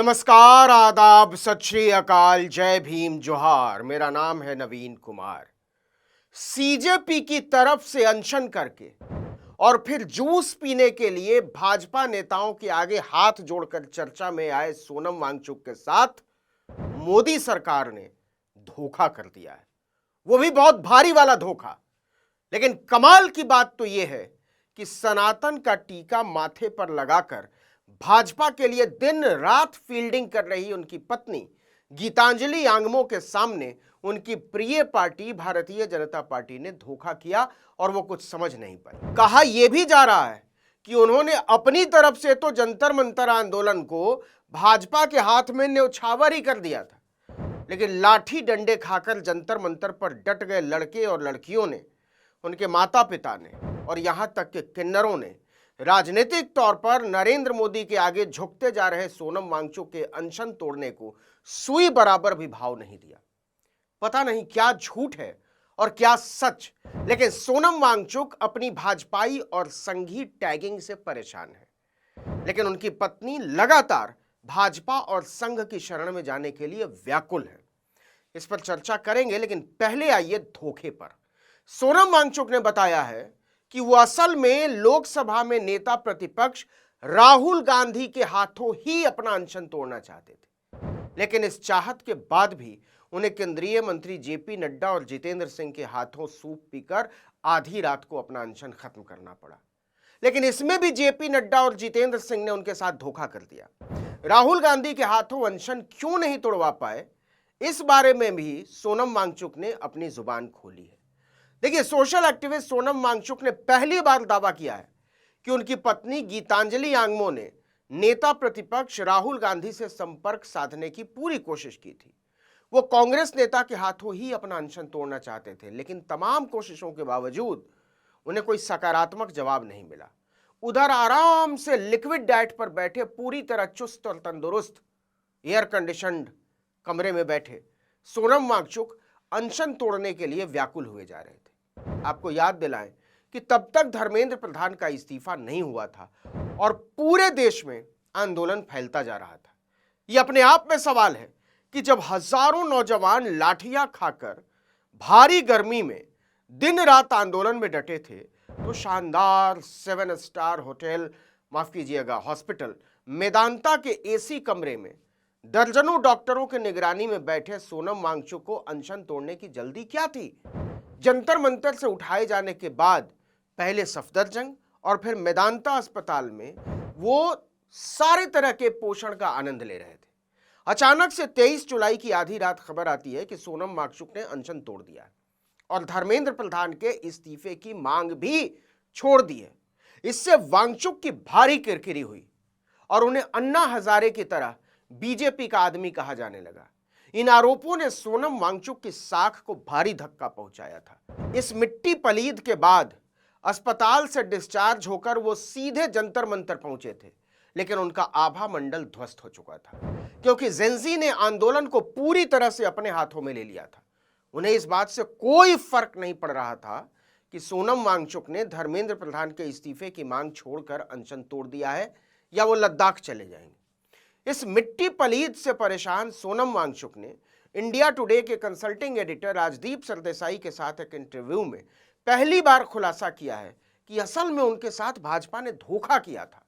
नमस्कार, आदाब, सत श्री अकाल, जय भीम, जोहार। मेरा नाम है नवीन कुमार। सीजेपी की तरफ से अनशन करके और फिर जूस पीने के लिए भाजपा नेताओं के आगे हाथ जोड़कर चर्चा में आए सोनम वांगचुक के साथ मोदी सरकार ने धोखा कर दिया है, वो भी बहुत भारी वाला धोखा। लेकिन कमाल की बात तो यह है कि सनातन का टीका माथे पर लगाकर भाजपा के लिए दिन रात फील्डिंग कर रही उनकी पत्नी गीतांजलि यांगमो के सामने उनकी प्रिय पार्टी भारतीय जनता पार्टी ने धोखा किया और वो कुछ समझ नहीं पाई। कहा यह भी जा रहा है कि उन्होंने अपनी तरफ से तो जंतर मंतर आंदोलन को भाजपा के हाथ में न्यौछावर ही कर दिया था, लेकिन लाठी डंडे खाकर जंतर मंतर पर डट गए लड़के और लड़कियों ने, उनके माता पिता ने और यहां तक के किन्नरों ने राजनीतिक तौर पर नरेंद्र मोदी के आगे झुकते जा रहे सोनम वांगचुक के अनशन तोड़ने को सुई बराबर भी भाव नहीं दिया। पता नहीं क्या झूठ है और क्या सच, लेकिन सोनम वांगचुक अपनी भाजपाई और संघी टैगिंग से परेशान है, लेकिन उनकी पत्नी लगातार भाजपा और संघ की शरण में जाने के लिए व्याकुल है। इस पर चर्चा करेंगे, लेकिन पहले आइए धोखे पर। सोनम वांगचुक ने बताया है कि वो असल में लोकसभा में नेता प्रतिपक्ष राहुल गांधी के हाथों ही अपना अनशन तोड़ना चाहते थे, लेकिन इस चाहत के बाद भी उन्हें केंद्रीय मंत्री जेपी नड्डा और जितेंद्र सिंह के हाथों सूप पीकर आधी रात को अपना अनशन खत्म करना पड़ा। लेकिन इसमें भी जेपी नड्डा और जितेंद्र सिंह ने उनके साथ धोखा कर दिया। राहुल गांधी के हाथों अनशन क्यों नहीं तोड़वा पाए, इस बारे में भी सोनम वांगचुक ने अपनी जुबान खोली है। देखिए, सोशल एक्टिविस्ट सोनम वांगचुक ने पहली बार दावा किया है कि उनकी पत्नी गीतांजलि यांगमो ने नेता प्रतिपक्ष राहुल गांधी से संपर्क साधने की पूरी कोशिश की थी। वो कांग्रेस नेता के हाथों ही अपना अनशन तोड़ना चाहते थे, लेकिन तमाम कोशिशों के बावजूद उन्हें कोई सकारात्मक जवाब नहीं मिला। उधर आराम से लिक्विड डाइट पर बैठे, पूरी तरह चुस्त और तंदुरुस्त एयर कंडीशनड कमरे में बैठे सोनम वांगचुक अनशन तोड़ने के लिए व्याकुल हुए जा रहे थे। आपको याद दिलाएं कि तब तक धर्मेंद्र प्रधान का इस्तीफा नहीं हुआ था और पूरे देश में आंदोलन फैलता जा रहा था। यह अपने आप में सवाल है कि जब हजारों नौजवान लाठियां खाकर भारी गर्मी में दिन रात आंदोलन में डटे थे, तो शानदार 7 स्टार होटल, माफ कीजिएगा हॉस्पिटल मेदांता के एसी कमरे में दर्जनों डॉक्टरों के निगरानी में बैठे सोनम वांगचुक को अनशन तोड़ने की जल्दी क्या थी। जंतर मंतर से उठाए जाने के बाद पहले सफदरजंग और फिर मेदांता अस्पताल में वो सारे तरह के पोषण का आनंद ले रहे थे। अचानक से 23 जुलाई की आधी रात खबर आती है कि सोनम वांगचुक ने अनशन तोड़ दिया है और धर्मेंद्र प्रधान के इस्तीफे की मांग भी छोड़ दी है। इससे वांगचुक की भारी किरकिरी हुई और उन्हें अन्ना हजारे की तरह बीजेपी का आदमी कहा जाने लगा। इन आरोपों ने सोनम वांगचुक की साख को भारी धक्का पहुंचाया था। इस मिट्टी पलीद के बाद अस्पताल से डिस्चार्ज होकर वो सीधे जंतर मंतर पहुंचे थे, लेकिन उनका आभा मंडल ध्वस्त हो चुका था, क्योंकि जेंजी ने आंदोलन को पूरी तरह से अपने हाथों में ले लिया था। उन्हें इस बात से कोई फर्क नहीं पड़ रहा था कि सोनम वांगचुक ने धर्मेंद्र प्रधान के इस्तीफे की मांग छोड़कर अनशन तोड़ दिया है या वो लद्दाख चले जाएंगे। इस मिट्टी पलीद से परेशान सोनम वांगचुक ने इंडिया टुडे के कंसल्टिंग एडिटर राजदीप सरदेसाई के साथ एक इंटरव्यू में पहली बार खुलासा किया है कि असल में उनके साथ भाजपा ने धोखा किया था।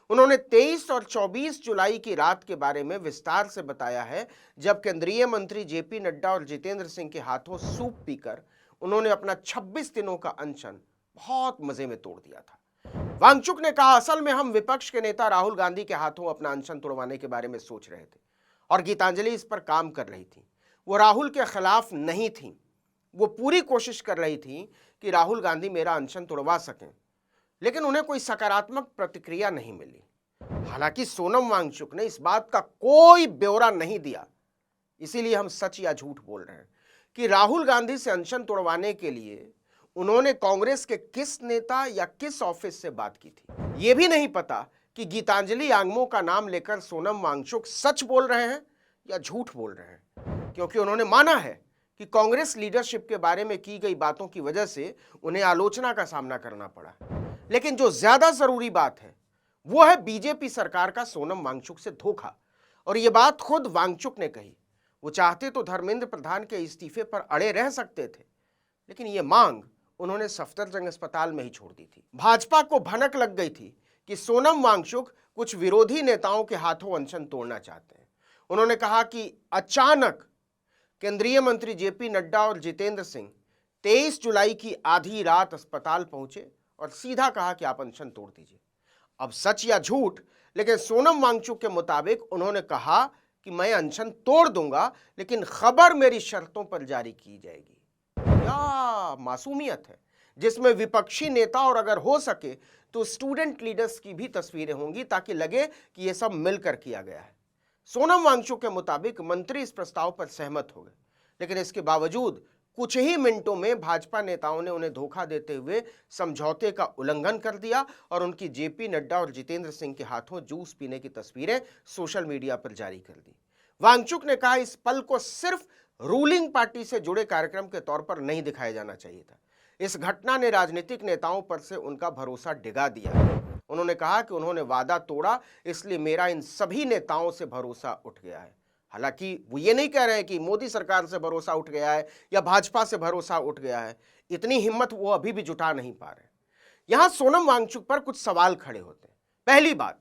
उन्होंने 23 और 24 जुलाई की रात के बारे में विस्तार से बताया है, जब केंद्रीय मंत्री जेपी नड्डा और जितेंद्र सिंह के हाथों सूप पीकर उन्होंने अपना 26 दिनों का अनशन बहुत मजे में तोड़ दिया था। वांगचुक ने कहा, असल में हम विपक्ष के नेता राहुल गांधी के हाथों अपना अनशन तोड़वाने के बारे में सोच रहे थे और गीतांजलि इस पर काम कर रही थी। वो राहुल के खिलाफ नहीं थी, वो पूरी कोशिश कर रही थी कि राहुल गांधी मेरा अनशन तोड़वा सकें, लेकिन उन्हें कोई सकारात्मक प्रतिक्रिया नहीं मिली। हालांकि सोनम वांगचुक ने इस बात का कोई ब्यौरा नहीं दिया, इसीलिए हम सच या झूठ बोल रहे हैं कि राहुल गांधी से अनशन तोड़वाने के लिए उन्होंने कांग्रेस के किस नेता या किस ऑफिस से बात की थी। यह भी नहीं पता कि गीतांजलि यांगमो का नाम लेकर सोनम वांगचुक सच बोल रहे हैं या झूठ बोल रहे हैं, क्योंकि उन्होंने माना है कि कांग्रेस लीडरशिप के बारे में की गई बातों की वजह से उन्हें आलोचना का सामना करना पड़ा। लेकिन जो ज्यादा जरूरी बात है वो है बीजेपी सरकार का सोनम वांगचुक से धोखा। और ये बात खुद वांगचुक ने कही। वो चाहते तो धर्मेंद्र प्रधान के इस्तीफे पर अड़े रह सकते थे, लेकिन ये मांग उन्होंने सफदरजंग अस्पताल में ही छोड़ दी थी। भाजपा को भनक लग गई थी कि सोनम वांगचुक कुछ विरोधी नेताओं के हाथों अनशन तोड़ना चाहते हैं। उन्होंने कहा कि अचानक केंद्रीय मंत्री जेपी नड्डा और जितेंद्र सिंह 23 जुलाई की आधी रात अस्पताल पहुंचे और सीधा कहा कि आप अनशन तोड़ दीजिए। अब सच या झूठ, लेकिन सोनम वांगचुक के मुताबिक उन्होंने कहा कि मैं अनशन तोड़ दूंगा, लेकिन खबर मेरी शर्तों पर जारी की जाएगी। क्या मासूमियत है जिसमें विपक्षी नेता और अगर हो सके तो स्टूडेंट लीडर्स की भी तस्वीरें होंगी, ताकि लगे कि यह सब मिलकर किया गया है। सोनम वांगचुक के मुताबिक मंत्री इस प्रस्ताव पर सहमत हो गए, लेकिन इसके बावजूद कुछ ही मिनटों में भाजपा नेताओं ने उन्हें धोखा देते हुए समझौते का उल्लंघन कर दिया और उनकी जेपी नड्डा और जितेंद्र सिंह के हाथों जूस पीने की तस्वीरें सोशल मीडिया पर जारी कर दी। वांगचुक ने कहा इस पल को सिर्फ रूलिंग पार्टी से जुड़े कार्यक्रम के तौर पर नहीं दिखाया जाना चाहिए था। इस घटना ने राजनीतिक नेताओं पर से उनका भरोसा डिगा दिया है। उन्होंने कहा कि उन्होंने वादा तोड़ा, इसलिए मेरा इन सभी नेताओं से भरोसा उठ गया है। हालांकि वो ये नहीं कह रहे हैं कि मोदी सरकार से भरोसा उठ गया है या भाजपा से भरोसा उठ गया है। इतनी हिम्मत वो अभी भी जुटा नहीं पा रहे। यहां सोनम वांगचुक पर कुछ सवाल खड़े होते हैं। पहली बात,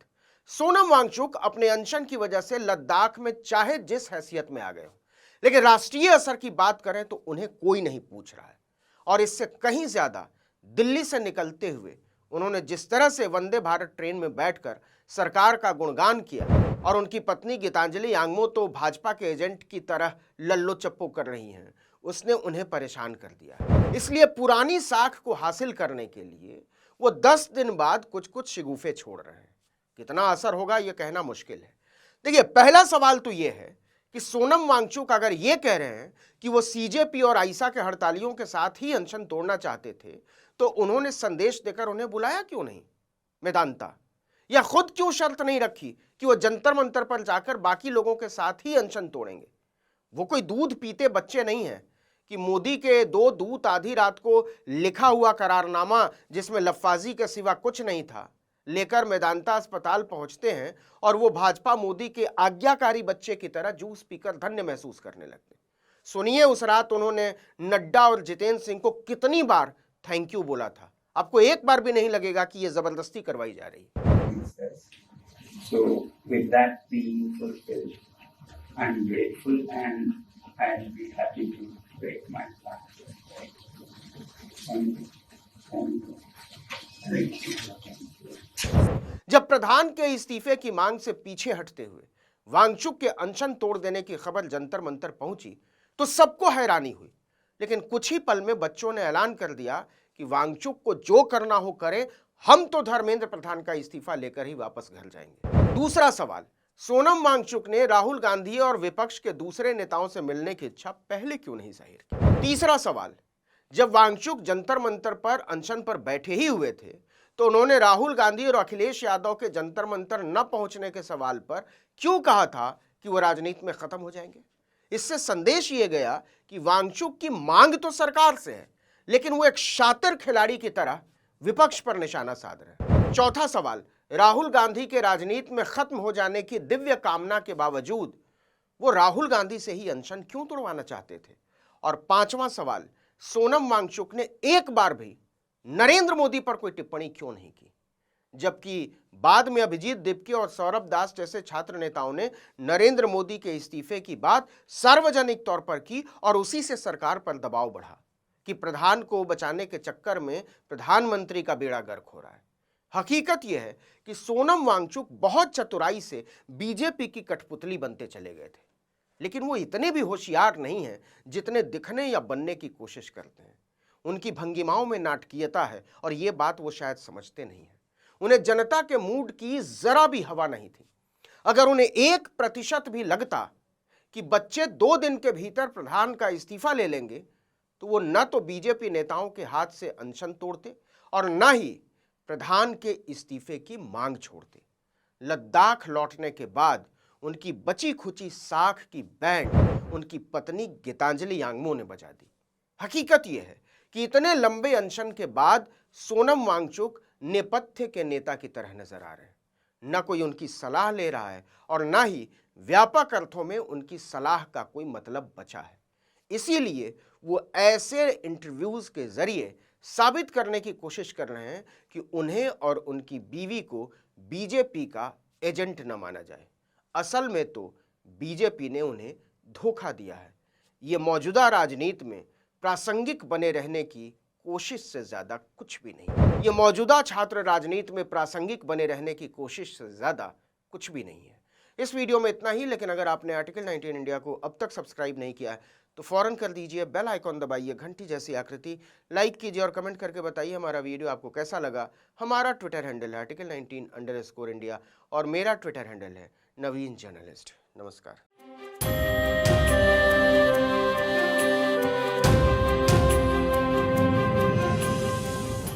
सोनम वांगचुक अपने अनशन की वजह से लद्दाख में चाहे जिस हैसियत में आ गए हो, लेकिन राष्ट्रीय असर की बात करें तो उन्हें कोई नहीं पूछ रहा है। और इससे कहीं ज्यादा दिल्ली से निकलते हुए उन्होंने जिस तरह से वंदे भारत ट्रेन में बैठकर सरकार का गुणगान किया, और उनकी पत्नी गीतांजलि यांगमो तो भाजपा के एजेंट की तरह लल्लो चप्पो कर रही हैं, उसने उन्हें परेशान कर दिया। इसलिए पुरानी साख को हासिल करने के लिए वो 10 दिन बाद कुछ कुछ शिगुफे छोड़ रहे हैं। कितना असर होगा यह कहना मुश्किल है। देखिए, पहला सवाल तो यह है कि सोनम वांगचुक अगर ये कह रहे हैं कि वो सीजेपी और आईसा के हड़तालियों के साथ ही अनशन तोड़ना चाहते थे, तो उन्होंने संदेश देकर उन्हें बुलाया क्यों नहीं मेदांता? या खुद क्यों शर्त नहीं रखी कि वो जंतर मंतर पर जाकर बाकी लोगों के साथ ही अनशन तोड़ेंगे? वो कोई दूध पीते बच्चे नहीं हैं कि मोदी के 2 दूत आधी रात को लिखा हुआ करारनामा, जिसमें लफ्फाजी के सिवा कुछ नहीं था, लेकर मेदांता अस्पताल पहुंचते हैं और वो भाजपा मोदी के आज्ञाकारी बच्चे की तरह जूस पीकर धन्य महसूस करने लगते। सुनिए उस रात उन्होंने नड्डा और जितेंद्र सिंह को कितनी बार थैंक यू बोला था। आपको एक बार भी नहीं लगेगा कि ये जबरदस्ती करवाई जा रही है। So with that being fulfilled, I'm grateful and I'll be happy to break my fast. जब प्रधान के इस्तीफे की मांग से पीछे हटते हुए वांगचुक के अनशन तोड़ देने की खबर जंतर मंतर पहुंची तो सबको हैरानी हुई, लेकिन कुछ ही पल में बच्चों ने ऐलान कर दिया कि वांगचुक को जो करना हो करे, हम तो धर्मेंद्र प्रधान का इस्तीफा लेकर ही वापस घर जाएंगे। दूसरा सवाल, सोनम वांगचुक ने राहुल गांधी और विपक्ष के दूसरे नेताओं से मिलने की इच्छा पहले क्यों नहीं जाहिर की? तीसरा सवाल, जब वांगचुक जंतर मंतर पर अनशन पर बैठे ही हुए थे तो उन्होंने राहुल गांधी और अखिलेश यादव के जंतर मंतर न पहुंचने के सवाल पर क्यों कहा था कि वो राजनीति में खत्म हो जाएंगे? इससे संदेश ये गया कि वांगचुक की मांग तो सरकार से है, लेकिन वो एक शातिर खिलाड़ी की तरह विपक्ष पर निशाना साध रहे हैं। चौथा सवाल, राहुल गांधी के राजनीति में खत्म हो जाने की दिव्य कामना के बावजूद वो राहुल गांधी से ही अनशन क्यों तोड़वाना चाहते थे? और पांचवा सवाल, सोनम वांगचुक ने एक बार भी नरेंद्र मोदी पर कोई टिप्पणी क्यों नहीं की, जबकि बाद में अभिजीत दिपके और सौरभ दास जैसे छात्र नेताओं ने नरेंद्र मोदी के इस्तीफे की बात सार्वजनिक तौर पर की और उसी से सरकार पर दबाव बढ़ा कि प्रधान को बचाने के चक्कर में प्रधानमंत्री का बेड़ा गर्क हो रहा है। हकीकत यह है कि सोनम वांगचुक बहुत चतुराई से बीजेपी की कठपुतली बनते चले गए थे, लेकिन वो इतने भी होशियार नहीं हैं जितने दिखने या बनने की कोशिश करते हैं। उनकी भंगिमाओं में नाटकीयता है और ये बात वो शायद समझते नहीं है। उन्हें जनता के मूड की जरा भी हवा नहीं थी। अगर उन्हें 1% भी लगता कि बच्चे 2 दिन के भीतर प्रधान का इस्तीफा ले लेंगे तो वो न तो बीजेपी नेताओं के हाथ से अनशन तोड़ते और न ही प्रधान के इस्तीफे की मांग छोड़ते। लद्दाख लौटने के बाद उनकी बची खुची साख की बैंड उनकी पत्नी गीतांजलि यांगमो ने बजा दी। हकीकत यह है कि इतने लंबे अनशन के बाद सोनम वांगचुक नेपथ्य के नेता की तरह नजर आ रहे हैं। न कोई उनकी सलाह ले रहा है और न ही व्यापक अर्थों में उनकी सलाह का कोई मतलब बचा है। इसीलिए वो ऐसे इंटरव्यूज के जरिए साबित करने की कोशिश कर रहे हैं कि उन्हें और उनकी बीवी को बीजेपी का एजेंट न माना जाए। असल में तो बीजेपी ने उन्हें धोखा दिया है। ये मौजूदा राजनीति में प्रासंगिक बने रहने की कोशिश से ज्यादा कुछ भी नहीं। ये मौजूदा छात्र राजनीति में प्रासंगिक बने रहने की कोशिश से ज्यादा कुछ भी नहीं है। इस वीडियो में इतना ही, लेकिन अगर आपने आर्टिकल 19 इंडिया को अब तक सब्सक्राइब नहीं किया है तो फौरन कर दीजिए, बेल आइकॉन दबाइए, घंटी जैसी आकृति, लाइक कीजिए और कमेंट करके बताइए हमारा वीडियो आपको कैसा लगा। हमारा ट्विटर हैंडल है आर्टिकल 19_इंडिया और मेरा ट्विटर हैंडल है नवीन जर्नलिस्ट। नमस्कार।